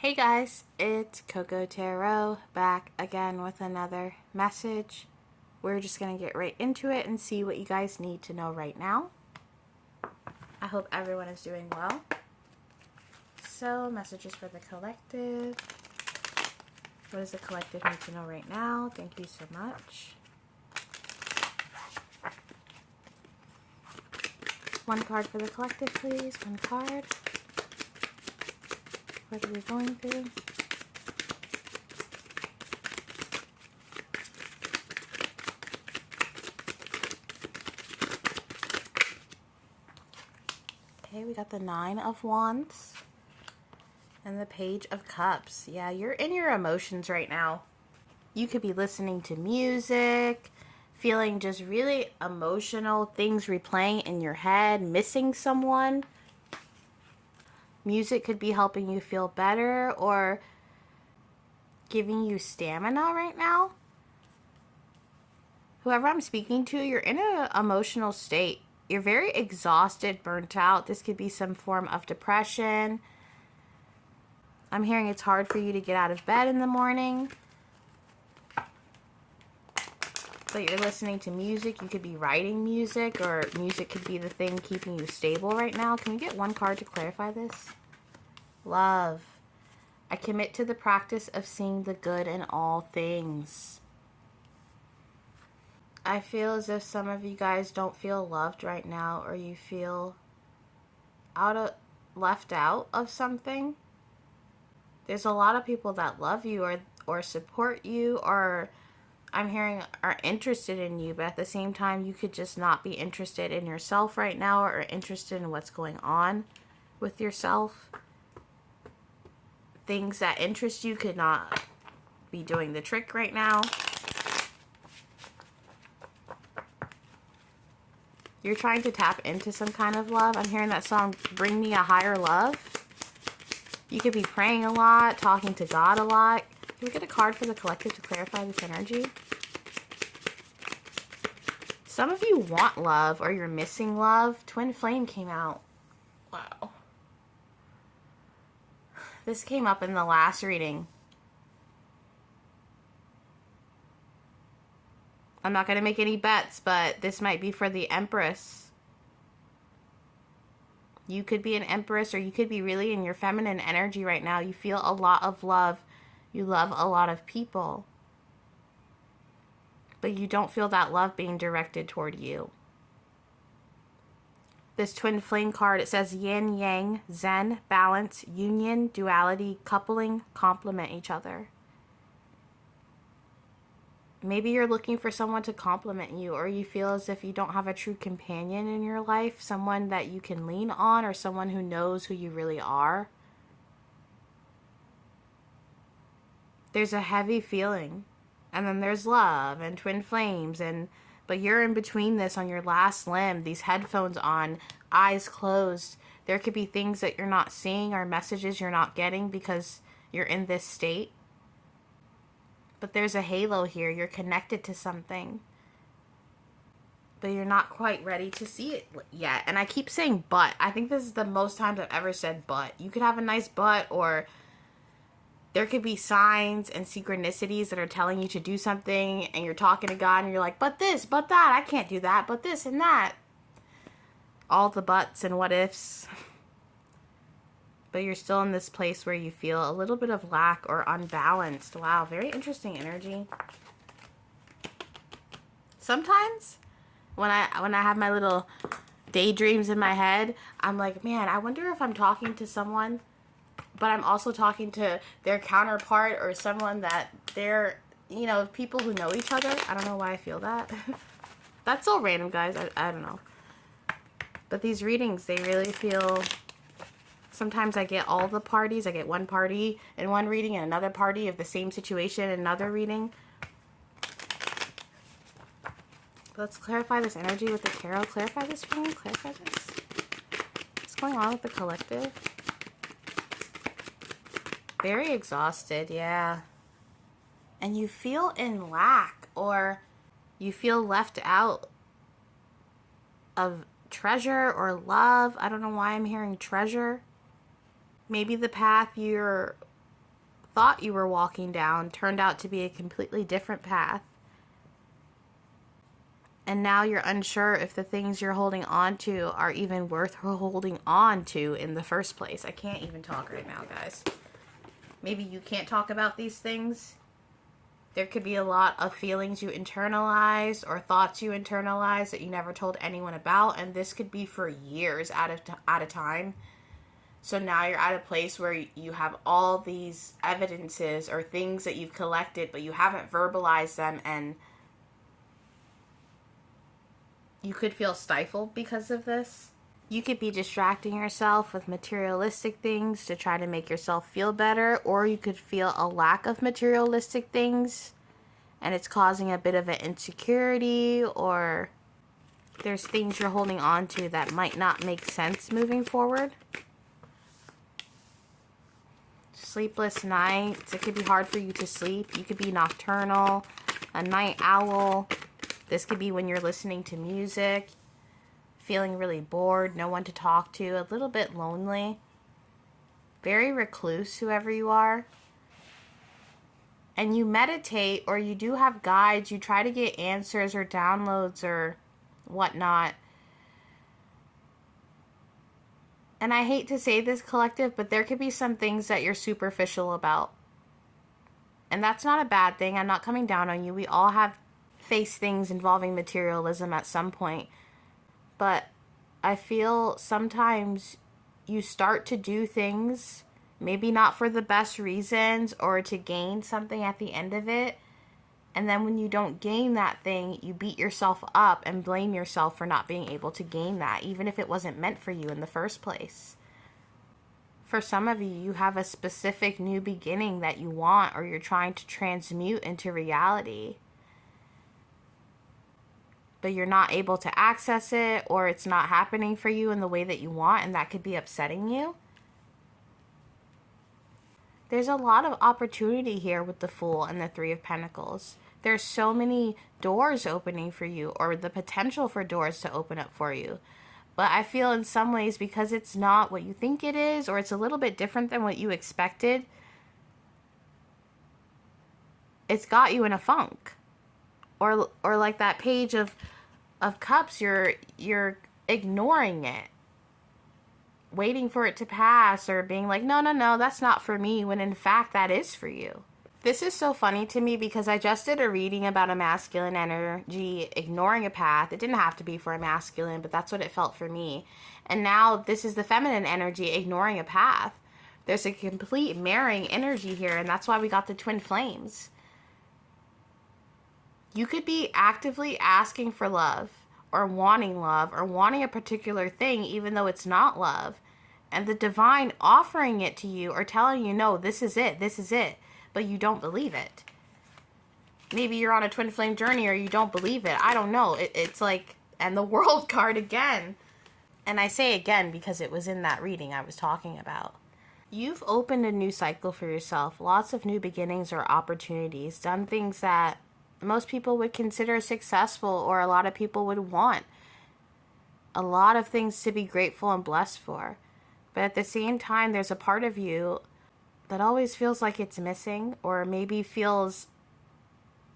Hey guys, it's Coco Tarot back again with another message. We're just going to get right into it and see what you guys need to know right now. I hope everyone is doing well. So, messages for the collective. What does the collective need to know right now? Thank you so much. One card for the collective, please. One card. What are we going through? Okay, we got the Nine of Wands and the Page of Cups. Yeah, you're in your emotions right now. You could be listening to music, feeling just really emotional, things replaying in your head, missing someone. Music could be helping you feel better or giving you stamina right now. Whoever I'm speaking to, you're in an emotional state. You're very exhausted, burnt out. This could be some form of depression. I'm hearing it's hard for you to get out of bed in the morning. But you're listening to music. You could be writing music, or music could be the thing keeping you stable right now. Can we get one card to clarify this? Love. I commit to the practice of seeing the good in all things. I feel as if some of you guys don't feel loved right now, or you feel left out of something. There's a lot of people that love you or support you, or I'm hearing are interested in you, but at the same time you could just not be interested in yourself right now, or interested in what's going on with yourself. Things that interest you could not be doing the trick right now. You're trying to tap into some kind of love. I'm hearing that song, Bring Me a Higher Love. You could be praying a lot, talking to God a lot. Can we get a card for the collective to clarify this energy? Some of you want love, or you're missing love. Twin Flame came out. Wow. This came up in the last reading. I'm not going to make any bets, but this might be for the Empress. You could be an Empress, or you could be really in your feminine energy right now. You feel a lot of love. You love a lot of people. But you don't feel that love being directed toward you. This Twin Flame card, it says yin, yang, zen, balance, union, duality, coupling, complement each other. Maybe you're looking for someone to compliment you, or you feel as if you don't have a true companion in your life, someone that you can lean on, or someone who knows who you really are. There's a heavy feeling, and then there's love and twin flames, but you're in between this on your last limb, these headphones on, eyes closed. There could be things that you're not seeing or messages you're not getting because you're in this state. But there's a halo here. You're connected to something, but you're not quite ready to see it yet. And I keep saying but. I think this is the most times I've ever said but. You could have a nice but, or there could be signs and synchronicities that are telling you to do something, and you're talking to God and you're like, but this, but that, I can't do that, but this and that. All the buts and what ifs. But you're still in this place where you feel a little bit of lack or unbalanced. Wow, very interesting energy. Sometimes when I have my little daydreams in my head, I'm like, man, I wonder if I'm talking to someone, but I'm also talking to their counterpart, or someone that they're, people who know each other. I don't know why I feel that. That's so random, guys. I don't know. But these readings, they really feel... Sometimes I get all the parties. I get one party in one reading and another party of the same situation in another reading. Let's clarify this energy with the tarot. Clarify this for me. Clarify this. What's going on with the collective? Very exhausted, yeah. And you feel in lack, or you feel left out of treasure or love. I don't know why I'm hearing treasure. Maybe the path you're thought you were walking down turned out to be a completely different path. And now you're unsure if the things you're holding on to are even worth holding on to in the first place. I can't even talk right now, guys. Maybe you can't talk about these things. There could be a lot of feelings you internalize or thoughts you internalize that you never told anyone about. And this could be for years at a time. So now you're at a place where you have all these evidences or things that you've collected, but you haven't verbalized them, and you could feel stifled because of this. You could be distracting yourself with materialistic things to try to make yourself feel better, or you could feel a lack of materialistic things and it's causing a bit of an insecurity, or there's things you're holding on to that might not make sense moving forward. Sleepless nights. It could be hard for you to sleep. You could be nocturnal, a night owl. This could be when you're listening to music, feeling really bored, no one to talk to, a little bit lonely, very recluse, whoever you are. And you meditate, or you do have guides, you try to get answers or downloads or whatnot. And I hate to say this, collective, but there could be some things that you're superficial about. And that's not a bad thing. I'm not coming down on you. We all have faced things involving materialism at some point. But I feel sometimes you start to do things, maybe not for the best reasons or to gain something at the end of it. And then when you don't gain that thing, you beat yourself up and blame yourself for not being able to gain that, even if it wasn't meant for you in the first place. For some of you, you have a specific new beginning that you want, or you're trying to transmute into reality, but you're not able to access it, or it's not happening for you in the way that you want, and that could be upsetting you. There's a lot of opportunity here with the Fool and the Three of Pentacles. There's so many doors opening for you, or the potential for doors to open up for you. But I feel in some ways, because it's not what you think it is, or it's a little bit different than what you expected, it's got you in a funk. Or like that page of cups, you're ignoring it, waiting for it to pass, or being like, no, that's not for me, when in fact that is for you. This is so funny to me because I just did a reading about a masculine energy ignoring a path. It didn't have to be for a masculine, but that's what it felt for me. And now this is the feminine energy ignoring a path. There's a complete marrying energy here, and that's why we got the twin flames. You could be actively asking for love, or wanting a particular thing, even though it's not love. And the divine offering it to you, or telling you, no, this is it, but you don't believe it. Maybe you're on a twin flame journey, or you don't believe it. I don't know. It's like, and the World card again. And I say again because it was in that reading I was talking about. You've opened a new cycle for yourself. Lots of new beginnings or opportunities. Done things that most people would consider successful, or a lot of people would want. A lot of things to be grateful and blessed for. But at the same time, there's a part of you that always feels like it's missing, or maybe feels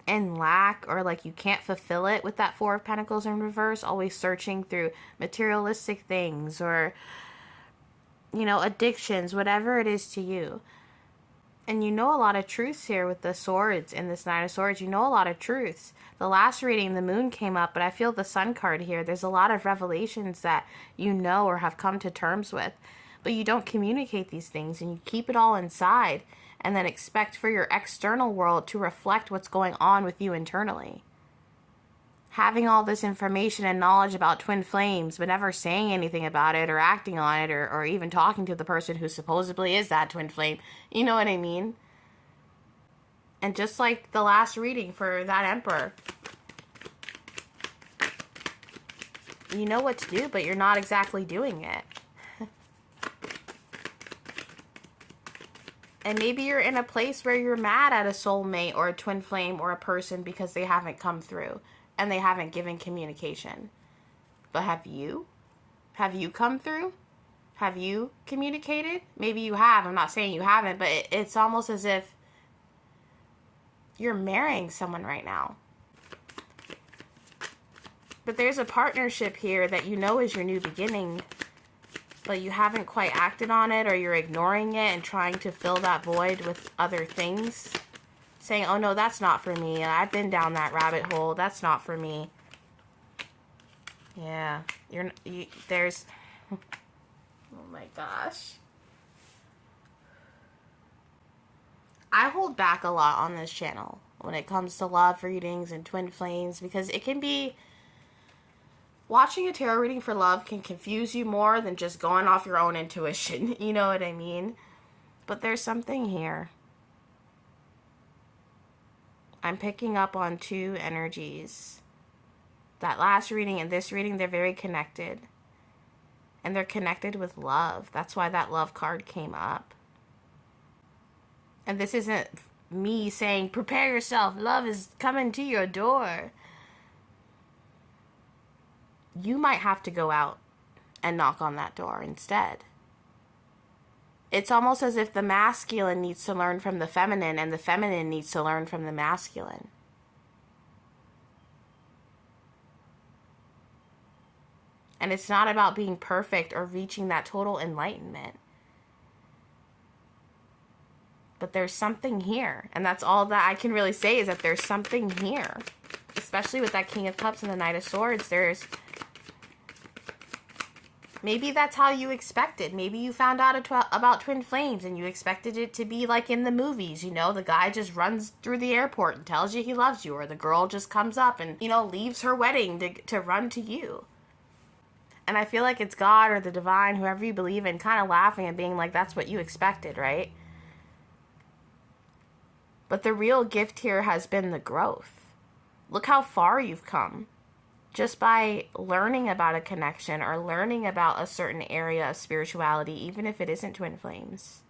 in lack, or like you can't fulfill it with that Four of Pentacles in reverse, always searching through materialistic things, or, addictions, whatever it is to you. And you know a lot of truths here with the swords in this Nine of Swords. You know a lot of truths. The last reading, the moon came up, but I feel the sun card here. There's a lot of revelations that you know or have come to terms with. But you don't communicate these things, and you keep it all inside, and then expect for your external world to reflect what's going on with you internally. Having all this information and knowledge about twin flames, but never saying anything about it, or acting on it, or even talking to the person who supposedly is that twin flame. You know what I mean? And just like the last reading for that Emperor, you know what to do, but you're not exactly doing it. And maybe you're in a place where you're mad at a soulmate or a twin flame or a person because they haven't come through and they haven't given communication. But have you? Have you come through? Have you communicated? Maybe you have. I'm not saying you haven't, but it's almost as if You're marrying someone right now. But there's a partnership here that you know is your new beginning, but you haven't quite acted on it, or you're ignoring it and trying to fill that void with other things. Saying, oh no, that's not for me. I've been down that rabbit hole. That's not for me. Yeah. There's... Oh my gosh. I hold back a lot on this channel when it comes to love readings and twin flames, because it can be... Watching a tarot reading for love can confuse you more than just going off your own intuition. You know what I mean? But there's something here. I'm picking up on two energies. That last reading and this reading, they're very connected. And they're connected with love. That's why that love card came up. And this isn't me saying, prepare yourself, love is coming to your door. You might have to go out and knock on that door instead. It's almost as if the masculine needs to learn from the feminine and the feminine needs to learn from the masculine. And it's not about being perfect or reaching that total enlightenment. But there's something here. And that's all that I can really say, is that there's something here. Especially with that King of Cups and the Knight of Swords. Maybe that's how you expected. Maybe you found out about twin flames and you expected it to be like in the movies. You know, the guy just runs through the airport and tells you he loves you. Or the girl just comes up and, you know, leaves her wedding to run to you. And I feel like it's God or the divine, whoever you believe in, kind of laughing and being like, that's what you expected, right? But the real gift here has been the growth. Look how far you've come. Just by learning about a connection or learning about a certain area of spirituality, even if it isn't twin flames.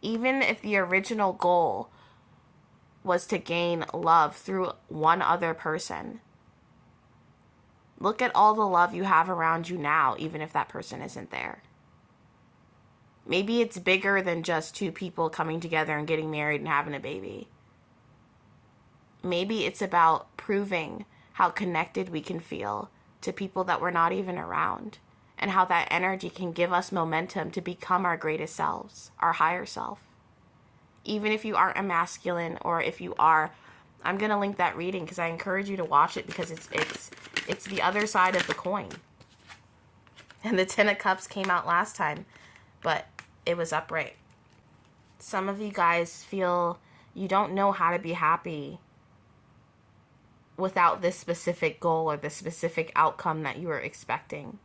Even if the original goal was to gain love through one other person. Look at all the love you have around you now, even if that person isn't there. Maybe it's bigger than just two people coming together and getting married and having a baby. Maybe it's about proving how connected we can feel to people that we're not even around, and how that energy can give us momentum to become our greatest selves, our higher self. Even if you aren't a masculine, or if you are, I'm going to link that reading because I encourage you to watch it, because it's the other side of the coin. And the Ten of Cups came out last time, but it was upright. Some of you guys feel you don't know how to be happy without this specific goal or the specific outcome that you were expecting.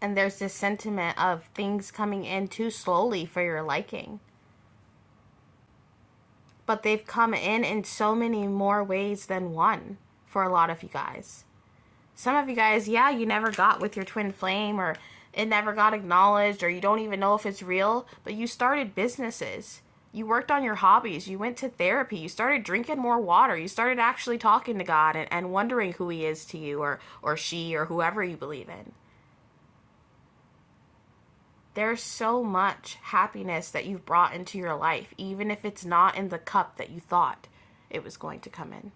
And there's this sentiment of things coming in too slowly for your liking. But they've come in so many more ways than one for a lot of you guys. Some of you guys, yeah, you never got with your twin flame, or it never got acknowledged, or you don't even know if it's real, but you started businesses. You worked on your hobbies. You went to therapy. You started drinking more water. You started actually talking to God and wondering who he is to you, or she, or whoever you believe in. There's so much happiness that you've brought into your life, even if it's not in the cup that you thought it was going to come in.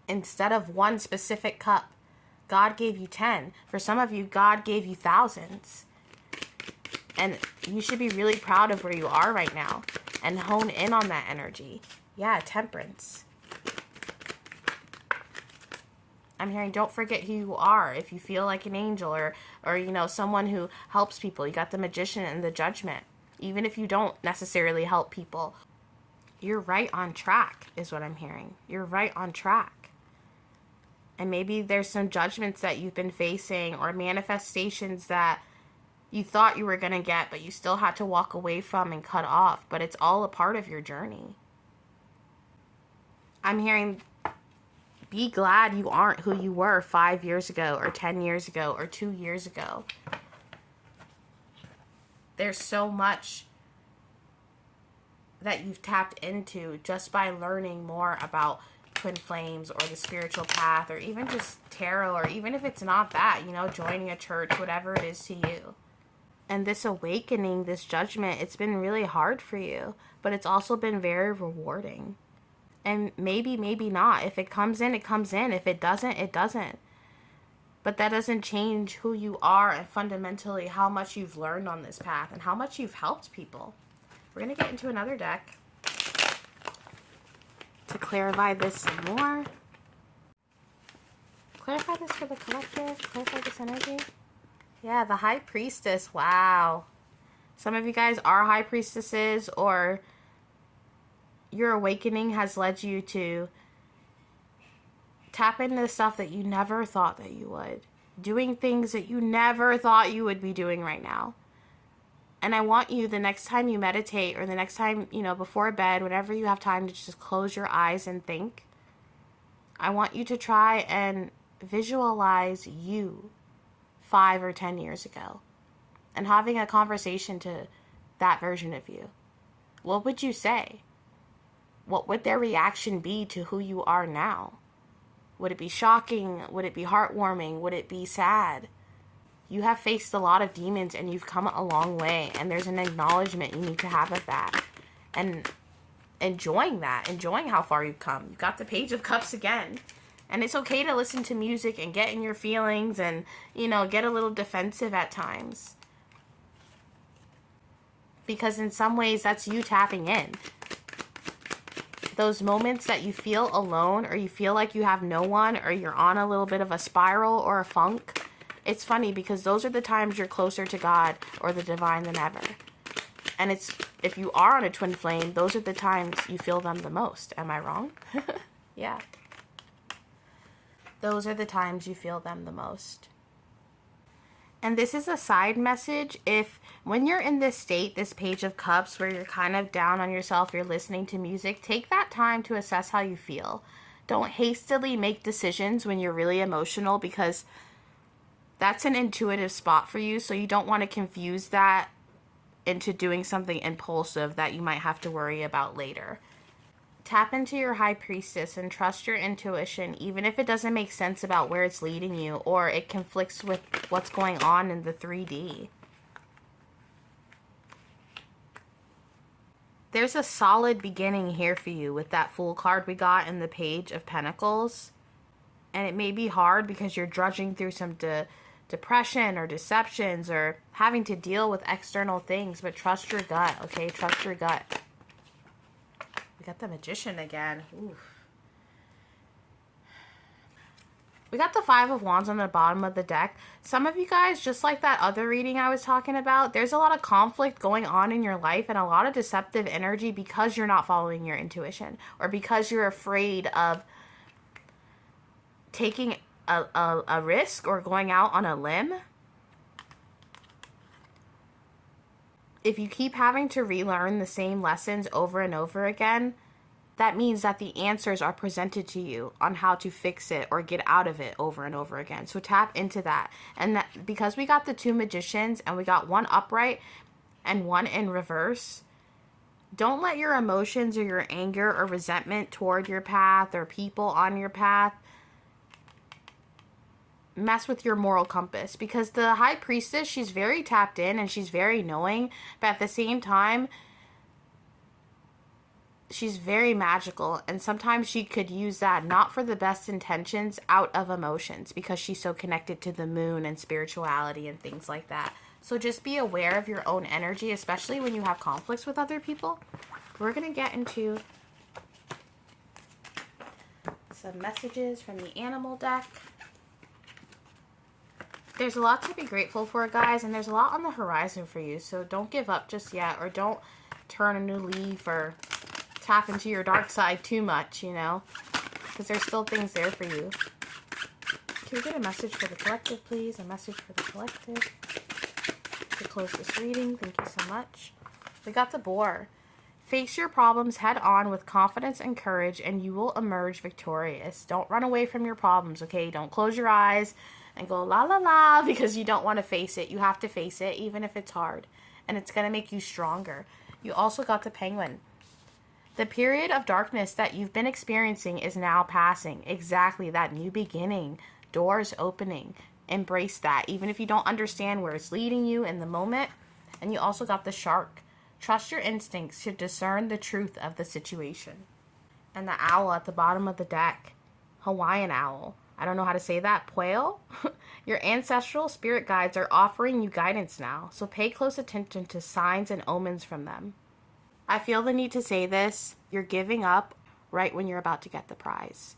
Instead of one specific cup, God gave you 10. For some of you, God gave you thousands. And you should be really proud of where you are right now and hone in on that energy. Yeah, Temperance. I'm hearing don't forget who you are. If you feel like an angel, or you know, someone who helps people. You got the Magician and the Judgment. Even if you don't necessarily help people, you're right on track is what I'm hearing. You're right on track. And maybe there's some judgments that you've been facing, or manifestations that you thought you were going to get, but you still had to walk away from and cut off. But it's all a part of your journey. I'm hearing, be glad you aren't who you were 5 years ago, or 10 years ago, or 2 years ago. There's so much that you've tapped into just by learning more about twin flames, or the spiritual path, or even just tarot, or even if it's not that, you know, joining a church, whatever it is to you. And this awakening, this judgment, it's been really hard for you, but it's also been very rewarding. And maybe, maybe not. If it comes in, it comes in. If it doesn't, it doesn't. But that doesn't change who you are and fundamentally how much you've learned on this path and how much you've helped people. We're going to get into another deck to clarify this some more. Clarify this for the collective. Clarify this energy. Yeah, the High Priestess. Wow. Some of you guys are High Priestesses, or your awakening has led you to tap into stuff that you never thought that you would. Doing things that you never thought you would be doing right now. And I want you, the next time you meditate, or the next time, you know, before bed, whenever you have time to just close your eyes and think, I want you to try and visualize you 5 or 10 years ago and having a conversation to that version of you. What would you say? What would their reaction be to who you are now? Would it be shocking? Would it be heartwarming? Would it be sad? You have faced a lot of demons and you've come a long way, and there's an acknowledgement you need to have of that. And enjoying that, enjoying how far you've come. You've got the Page of Cups again. And it's okay to listen to music and get in your feelings and, you know, get a little defensive at times. Because in some ways, that's you tapping in. Those moments that you feel alone, or you feel like you have no one, or you're on a little bit of a spiral or a funk, it's funny because those are the times you're closer to God or the divine than ever. And it's, if you are on a twin flame, those are the times you feel them the most. Am I wrong? Yeah. Those are the times you feel them the most. And this is a side message. If when you're in this state, this Page of Cups, where you're kind of down on yourself, you're listening to music, take that time to assess how you feel. Don't hastily make decisions when you're really emotional, because that's an intuitive spot for you. So you don't want to confuse that into doing something impulsive that you might have to worry about later. Tap into your High Priestess and trust your intuition, even if it doesn't make sense about where it's leading you, or it conflicts with what's going on in the 3D. There's a solid beginning here for you with that Fool card we got in the Page of Pentacles. And it may be hard because you're drudging through some depression or deceptions or having to deal with external things, but trust your gut, okay? Trust your gut. We got the Magician again. Oof. We got the Five of Wands on the bottom of the deck. Some of you guys, just like that other reading I was talking about, there's a lot of conflict going on in your life and a lot of deceptive energy because you're not following your intuition, or because you're afraid of taking a risk or going out on a limb. If you keep having to relearn the same lessons over and over again, that means that the answers are presented to you on how to fix it or get out of it over and over again. So tap into that. And that, because we got the two Magicians and we got one upright and one in reverse, don't let your emotions or your anger or resentment toward your path or people on your path mess with your moral compass. Because the High Priestess, she's very tapped in and she's very knowing, but at the same time, she's very magical, and sometimes she could use that not for the best intentions out of emotions, because she's so connected to the moon and spirituality and things like that. So just be aware of your own energy, especially when you have conflicts with other people. We're going to get into some messages from the Animal deck. There's a lot to be grateful for, guys, and there's a lot on the horizon for you, so don't give up just yet, or don't turn a new leaf or tap into your dark side too much, you know, because there's still things there for you. Can we get a message for the collective, please? A message for the collective to close this reading. Thank you so much. We got the Boar. Face your problems head on with confidence and courage, and you will emerge victorious. Don't run away from your problems, okay? Don't close your eyes and go la la la because you don't want to face it. You have to face it, even if it's hard, and it's going to make you stronger. You also got the Penguin. The period of darkness that you've been experiencing is now passing. Exactly, that new beginning, doors opening, Embrace that, even if you don't understand where it's leading you in the moment. And you also got the shark. Trust your instincts to discern the truth of the situation. And the owl at the bottom of the deck. Hawaiian owl. I don't know how to say that. Pueo? Your ancestral spirit guides are offering you guidance now, so pay close attention to signs and omens from them. I feel the need to say this. You're giving up right when you're about to get the prize.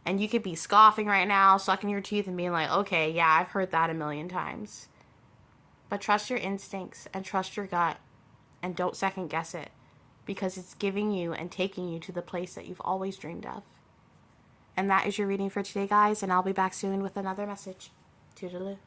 And you could be scoffing right now, sucking your teeth and being like, okay, yeah, I've heard that a million times. But trust your instincts and trust your gut and don't second guess it, because it's giving you and taking you to the place that you've always dreamed of. And that is your reading for today, guys, and I'll be back soon with another message. Toodaloo.